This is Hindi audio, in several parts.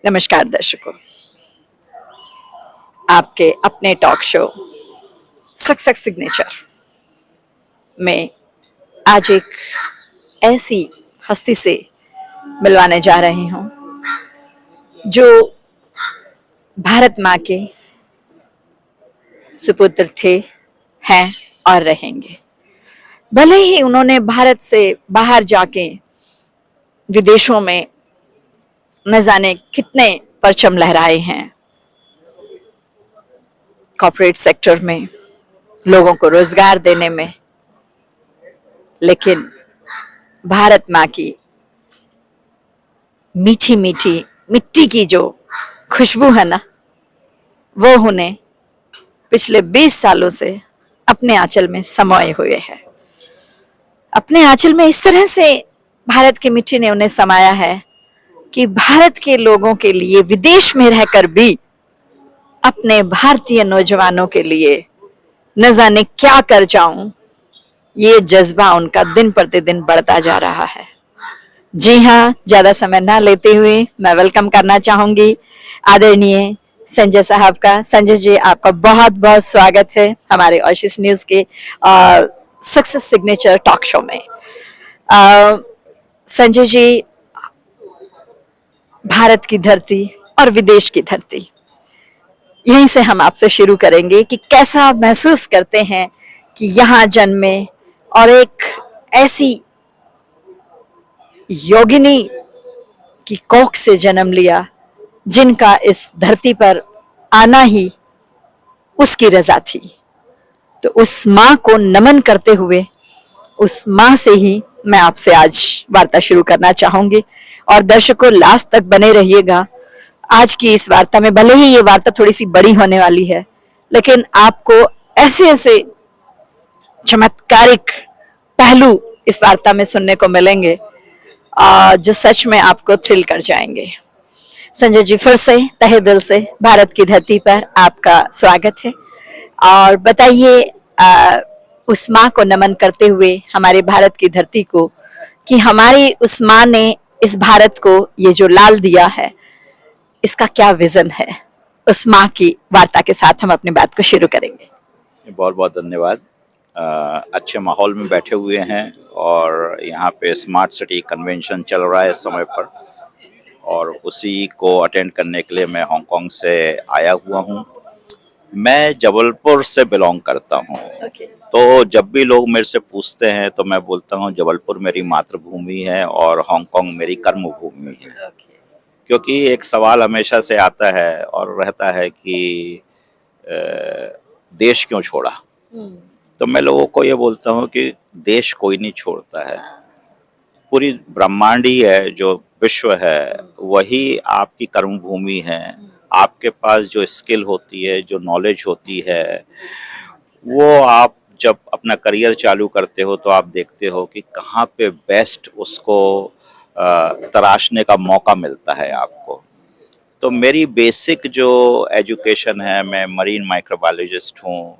नमस्कार दर्शकों, आपके अपने टॉक शो सक्सेस सिग्नेचर में आज एक ऐसी हस्ती से मिलवाने जा रही हूं जो भारत माँ के सुपुत्र थे, हैं और रहेंगे। भले ही उन्होंने भारत से बाहर जाके विदेशों में न जाने कितने परचम लहराए हैं, कॉर्पोरेट सेक्टर में लोगों को रोजगार देने में, लेकिन भारत माँ की मीठी मीठी मिट्टी की जो खुशबू है ना, वो उन्हें पिछले 20 सालों से अपने आंचल में समाये हुए है। अपने आंचल में इस तरह से भारत की मिट्टी ने उन्हें समाया है कि भारत के लोगों के लिए विदेश में रहकर भी अपने भारतीय नौजवानों के लिए न जाने क्या कर जाऊं, ये जज्बा उनका दिन प्रतिदिन बढ़ता जा रहा है। जी हाँ, ज्यादा समय ना लेते हुए मैं वेलकम करना चाहूंगी आदरणीय संजय साहब का। संजय जी, आपका बहुत बहुत स्वागत है हमारे ओएसिस न्यूज के सक्सेस सिग्नेचर टॉक शो में। संजय जी, भारत की धरती और विदेश की धरती, यहीं से हम आपसे शुरू करेंगे कि कैसा महसूस करते हैं कि यहाँ जन्मे और एक ऐसी योगिनी की कोख से जन्म लिया जिनका इस धरती पर आना ही उसकी रजा थी। तो उस माँ को नमन करते हुए, उस माँ से ही मैं आपसे आज वार्ता शुरू करना चाहूंगी और दर्शकों लास्ट तक बने रहिएगा। आज की इस वार्ता में भले ही ये वार्ता थोड़ी सी बड़ी होने वाली है, लेकिन आपको ऐसे ऐसे चमत्कारिक पहलू इस वार्ता में सुनने को मिलेंगे जो सच में आपको थ्रिल कर जाएंगे। संजय जी, फिर से तहे दिल से भारत की धरती पर आपका स्वागत है और बताइए उस माँ को नमन करते हुए हमारे भारत की धरती को कि हमारी उस माँ ने इस भारत को ये जो लाल दिया है, इसका क्या विजन है। उस माँ की वार्ता के साथ हम अपनी बात को शुरू करेंगे। बहुत बहुत धन्यवाद। अच्छे माहौल में बैठे हुए हैं और यहाँ पे स्मार्ट सिटी कन्वेंशन चल रहा है इस समय पर, और उसी को अटेंड करने के लिए मैं हांगकांग से आया हुआ हूँ। मैं जबलपुर से बिलोंग करता हूँ। तो जब भी लोग मेरे से पूछते हैं तो मैं बोलता हूँ जबलपुर मेरी मातृभूमि है और हांगकांग मेरी कर्मभूमि है। क्योंकि एक सवाल हमेशा से आता है और रहता है कि देश क्यों छोड़ा। तो मैं लोगों को ये बोलता हूँ कि देश कोई नहीं छोड़ता है, पूरी ब्रह्मांड ही है, जो विश्व है वही आपकी कर्मभूमि है। आपके पास जो स्किल होती है, जो नॉलेज होती है, वो आप जब अपना करियर चालू करते हो तो आप देखते हो कि कहाँ पे बेस्ट उसको तराशने का मौका मिलता है आपको। तो मेरी बेसिक जो एजुकेशन है, मैं मरीन माइक्रोबायोलॉजिस्ट हूँ।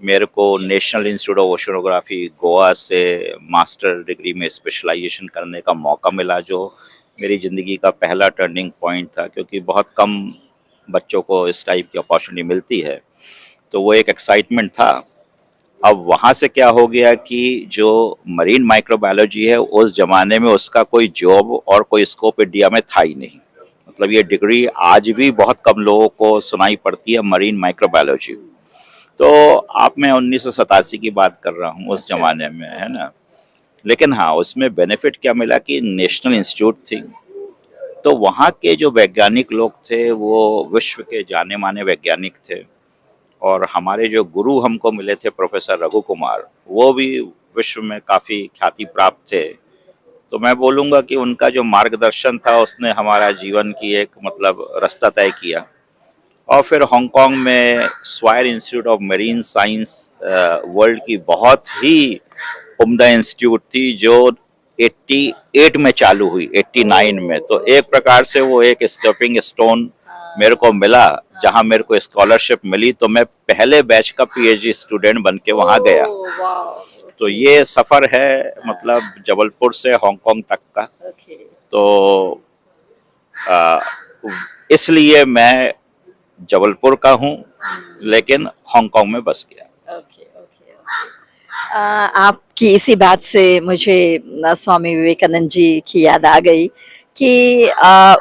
मेरे को national institute of oceanography Goa से मास्टर डिग्री में स्पेशलाइजेशन करने का मौका मिला, जो मेरी ज़िंदगी का पहला टर्निंग पॉइंट था, क्योंकि बहुत कम बच्चों को इस टाइप की अपॉर्चुनिटी मिलती है। तो वो एक एक्साइटमेंट था। अब वहाँ से क्या हो गया कि जो मरीन माइक्रोबायोलॉजी है, उस ज़माने में उसका कोई जॉब और कोई स्कोप इंडिया में था ही नहीं। मतलब ये डिग्री आज भी बहुत कम लोगों को सुनाई पड़ती है, मरीन माइक्रोबायोलॉजी। तो आप, मैं 1987 की बात कर रहा हूँ, उस जमाने में, है ना। लेकिन हाँ, उसमें बेनिफिट क्या मिला कि नेशनल इंस्टीट्यूट थी, तो वहाँ के जो वैज्ञानिक लोग थे वो विश्व के जाने माने वैज्ञानिक थे। और हमारे जो गुरु हमको मिले थे प्रोफेसर रघु कुमार, वो भी विश्व में काफ़ी ख्याति प्राप्त थे। तो मैं बोलूँगा कि उनका जो मार्गदर्शन था उसने हमारा जीवन की एक मतलब रास्ता तय किया। और फिर हांगकांग में Swire Institute of Marine Science World की बहुत ही उम्दा इंस्टीट्यूट थी, जो 88 में चालू हुई, 89 में। तो एक प्रकार से वो एक स्टेपिंग स्टोन मेरे को मिला, जहाँ मेरे को स्कॉलरशिप मिली। तो मैं पहले बैच का पीएचडी स्टूडेंट बन के वहाँ गया। तो ये सफ़र है मतलब जबलपुर से हांगकांग तक का। तो इसलिए मैं जबलपुर का हूँ, लेकिन हांगकांग में बस गया। Okay okay okay. आपकी इसी बात से मुझे स्वामी विवेकानंद जी की याद आ गई कि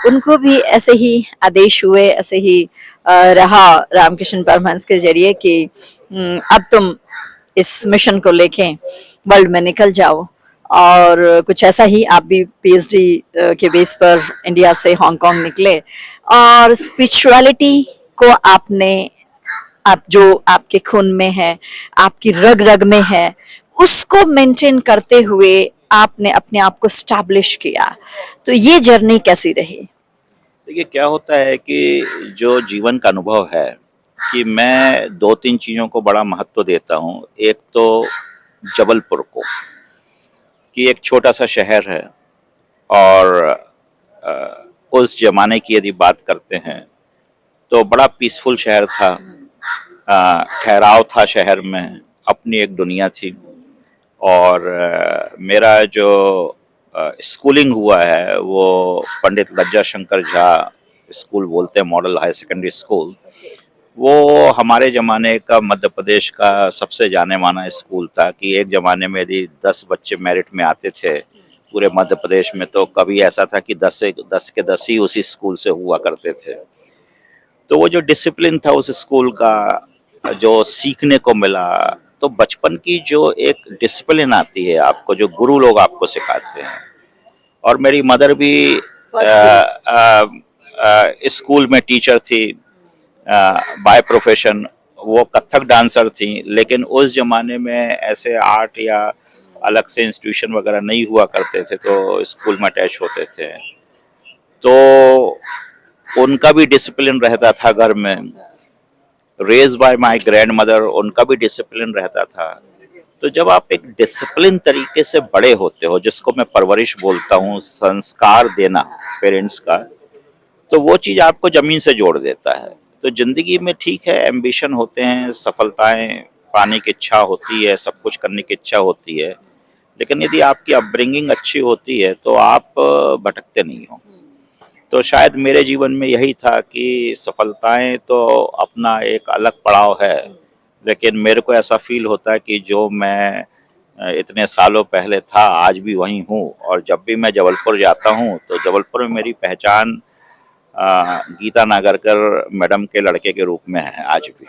उनको भी ऐसे ही आदेश हुए, ऐसे ही रहा रामकृष्ण परमहंस के जरिए कि अब तुम इस मिशन को लेके वर्ल्ड में निकल जाओ। और कुछ ऐसा ही आप भी पीएचडी के बेस पर इंडिया से हांगकांग निकले और स्पिरिचुअलिटी को आपने, आप जो आपके खून में है, आपकी रग रग में है, उसको मेंटेन करते हुए आपने अपने आप को स्टैब्लिश किया। तो ये जर्नी कैसी रही? देखिए क्या होता है कि जो जीवन का अनुभव है कि मैं दो तीन चीज़ों को बड़ा महत्व देता हूँ। एक तो जबलपुर को, कि एक छोटा सा शहर है और उस जमाने की यदि बात करते हैं तो बड़ा पीसफुल शहर था। ठहराव था शहर में, अपनी एक दुनिया थी। और मेरा जो स्कूलिंग हुआ है वो पंडित लज्जा शंकर झा स्कूल बोलते हैं, मॉडल हाई सेकेंडरी स्कूल। वो हमारे ज़माने का मध्य प्रदेश का सबसे जाने माना स्कूल था कि एक ज़माने में यदि 10 बच्चे मेरिट में आते थे पूरे मध्य प्रदेश में, तो कभी ऐसा था कि 10 के 10 ही उसी स्कूल से हुआ करते थे। तो वो जो डिसिप्लिन था उस स्कूल का, जो सीखने को मिला, तो बचपन की जो एक डिसिप्लिन आती है आपको, जो गुरु लोग आपको सिखाते हैं। और मेरी मदर भी स्कूल में टीचर थी बाय प्रोफेशन। वो कथक डांसर थी, लेकिन उस जमाने में ऐसे आर्ट या अलग से इंस्टीट्यूशन वगैरह नहीं हुआ करते थे, तो स्कूल में अटैच होते थे। तो उनका भी डिसिप्लिन रहता था घर में, raised by my grandmother, उनका भी डिसिप्लिन रहता था। तो जब आप एक डिसिप्लिन तरीके से बड़े होते हो, जिसको मैं परवरिश बोलता हूँ, संस्कार देना पेरेंट्स का, तो वो चीज़ आपको ज़मीन से जोड़ देता है। तो ज़िंदगी में ठीक है, एम्बिशन होते हैं, सफलताएं पाने की इच्छा होती है, सब कुछ करने की इच्छा होती है, लेकिन यदि आपकी अपब्रिंगिंग अच्छी होती है तो आप भटकते नहीं हो। तो शायद मेरे जीवन में यही था कि सफलताएं तो अपना एक अलग पड़ाव है, लेकिन मेरे को ऐसा फील होता है कि जो मैं इतने सालों पहले था आज भी वहीं हूँ। और जब भी मैं जबलपुर जाता हूँ तो जबलपुर में मेरी पहचान गीता नागरकर मैडम के लड़के के रूप में है आज भी।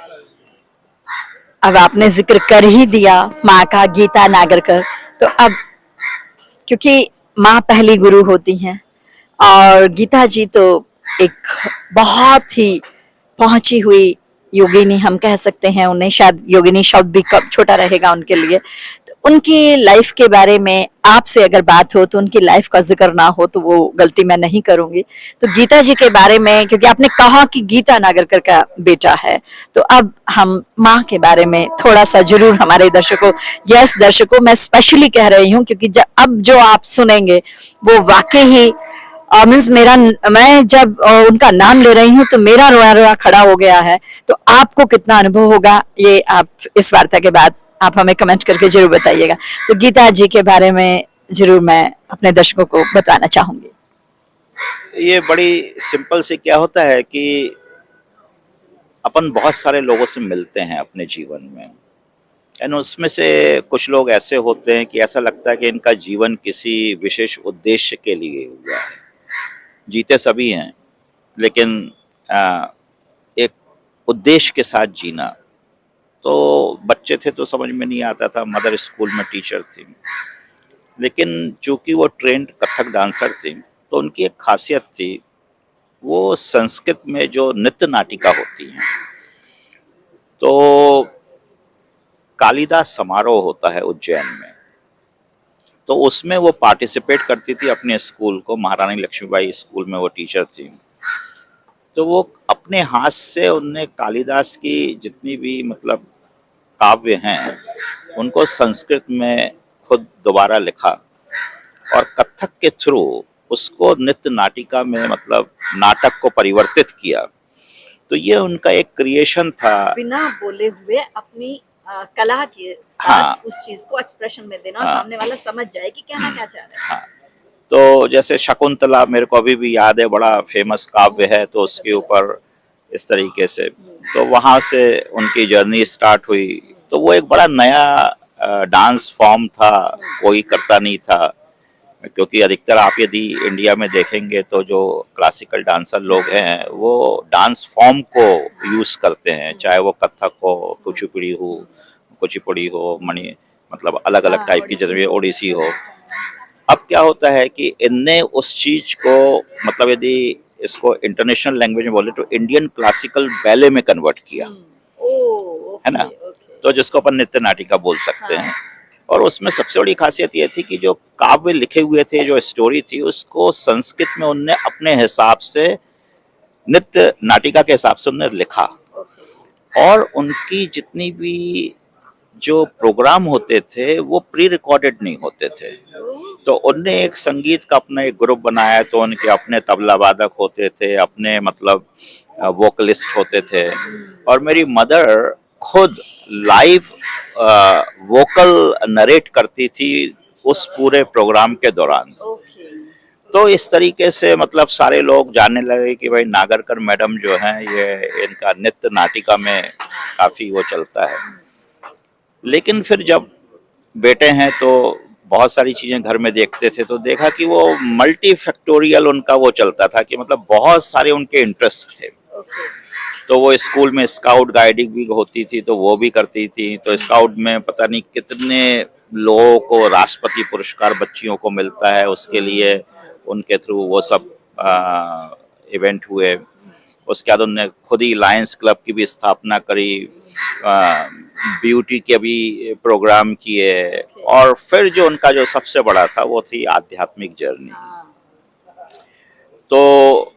अब आपने जिक्र कर ही दिया माँ का, गीता नागरकर, तो अब क्योंकि माँ पहली गुरु होती हैं और गीता जी तो एक बहुत ही पहुंची हुई योगिनी हम कह सकते हैं उन्हें, शायद योगिनी शब्द भी कब छोटा रहेगा उनके लिए। तो उनकी लाइफ के बारे में आपसे अगर बात हो तो उनकी लाइफ का जिक्र ना हो तो वो गलती मैं नहीं करूंगी। तो गीता जी के बारे में, क्योंकि आपने कहा कि गीता नागरकर का बेटा है, तो अब हम माँ के बारे में थोड़ा सा जरूर हमारे दर्शकों, यस दर्शकों मैं स्पेशली कह रही हूँ क्योंकि अब जो आप सुनेंगे वो वाकई ही मीन्स मेरा, मैं जब उनका नाम ले रही हूँ तो मेरा रोया रोया खड़ा हो गया है। तो आपको कितना अनुभव होगा ये आप इस वार्ता के बाद आप हमें कमेंट करके जरूर बताइएगा। तो गीता जी के बारे में जरूर मैं अपने दर्शकों को बताना चाहूंगी। ये बड़ी सिंपल से क्या होता है कि अपन बहुत सारे लोगों से मिलते हैं अपने जीवन में, एंड उसमें से कुछ लोग ऐसे होते हैं कि ऐसा लगता है कि इनका जीवन किसी विशेष उद्देश्य के लिए हुआ है। जीते सभी हैं, लेकिन एक उद्देश्य के साथ जीना। तो बच्चे थे तो समझ में नहीं आता था, मदर स्कूल में टीचर थी, लेकिन चूंकि वो ट्रेंड कथक डांसर थी तो उनकी एक खासियत थी, वो संस्कृत में जो नृत्य नाटिका होती हैं, तो कालिदास समारोह होता है उज्जैन में, तो उसमें वो पार्टिसिपेट करती थी अपने स्कूल को, महारानी लक्ष्मीबाई स्कूल में वो टीचर थी। तो वो अपने हाथ से उनने कालिदास की जितनी भी मतलब काव्य हैं उनको संस्कृत में खुद दोबारा लिखा और कथक के थ्रू उसको नृत्य नाटिका में मतलब नाटक को परिवर्तित किया। तो ये उनका एक क्रिएशन था, बिना बोले हुए अपनी कला के साथ हाँ, उस चीज को एक्सप्रेशन में देना और हाँ, सामने वाला समझ जाए कि कहना क्या चाह रहा है। हाँ। तो जैसे शकुंतला मेरे को अभी भी याद है, बड़ा फेमस काव्य है, तो उसके ऊपर इस तरीके से, तो वहाँ से उनकी जर्नी स्टार्ट हुई। तो वो एक बड़ा नया डांस फॉर्म था, कोई करता नहीं था, क्योंकि अधिकतर आप यदि इंडिया में देखेंगे तो जो क्लासिकल डांसर लोग हैं वो डांस फॉर्म को यूज करते हैं, चाहे वो कथक हो, कुचिपुड़ी हो, मणि, मतलब अलग अलग टाइप की, जैसे ओडिसी हो। अब क्या होता है कि इनने उस चीज को, मतलब यदि इसको इंटरनेशनल लैंग्वेज में बोले तो इंडियन क्लासिकल बैले में कन्वर्ट किया, है ना, तो जिसको अपन नृत्य नाटिका बोल सकते हैं। और उसमें सबसे बड़ी खासियत ये थी कि जो काव्य लिखे हुए थे, जो स्टोरी थी, उसको संस्कृत में उनने अपने हिसाब से, नृत्य नाटिका के हिसाब से उनने लिखा। और उनकी जितनी भी जो प्रोग्राम होते थे वो प्री रिकॉर्डेड नहीं होते थे, तो उनने एक संगीत का अपना एक ग्रुप बनाया, तो उनके अपने तबला वादक होते थे, अपने मतलब वोकलिस्ट होते थे, और मेरी मदर खुद लाइव वोकल नरेट करती थी उस पूरे प्रोग्राम के दौरान। तो इस तरीके से मतलब सारे लोग जानने लगे कि भाई नागरकर मैडम जो हैं, ये इनका नृत्य नाटिका में काफी वो चलता है। लेकिन फिर जब बेटे हैं तो बहुत सारी चीजें घर में देखते थे, तो देखा कि वो मल्टी फैक्टोरियल उनका वो चलता था, कि मतलब बहुत सारे उनके इंटरेस्ट थे। तो वो स्कूल में स्काउट गाइडिंग भी होती थी, तो वो भी करती थी। तो स्काउट में पता नहीं कितने लोगों को राष्ट्रपति पुरस्कार बच्चियों को मिलता है, उसके लिए उनके थ्रू वो सब इवेंट हुए। उसके बाद उन्होंने खुद ही लायंस क्लब की भी स्थापना करी, ब्यूटी के भी प्रोग्राम किए, और फिर जो उनका जो सबसे बड़ा था वो थी आध्यात्मिक जर्नी। तो